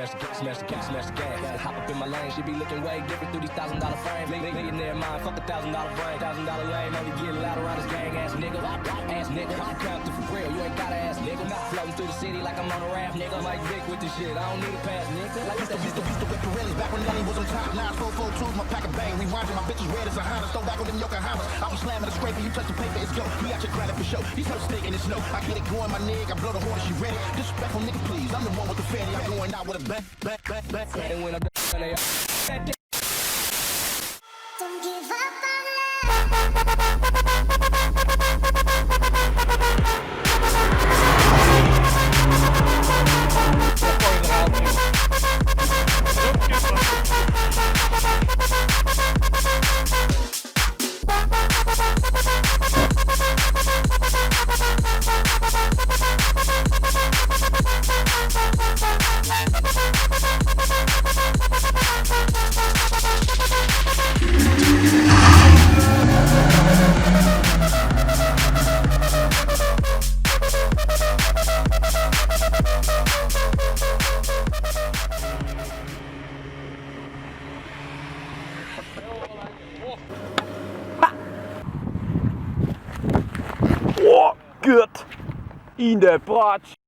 smash the gas. Hop up in my lane, she be looking way different through these $1,000 frames. Millionaire mind, fuck $1,000 brain. $1,000 lane, only get loud around this gang ass nigga. Ass nigga, I'm Compton for real, you ain't got ass nigga. Floating through the city like I'm on a raft, nigga. Mike Vick with this shit, I don't need a pass, nigga. Like used to whip Pirellis back when Nelly was on top. 9442's my pack of bang. Rewinding my bitches red as a Honda. Stole back with them Yokohamas. I be slamming the scraper, you touch the paper, it's go. We out your credit for show. These hoes stinking, it's no. I get it going, my nigga. I blow the horn and she ready. Disrespectful nigga, please. I'm the one with the fatty. I'm going out with a back. And when I'm done, they Don't give up on Oh, gut in der Bratsch.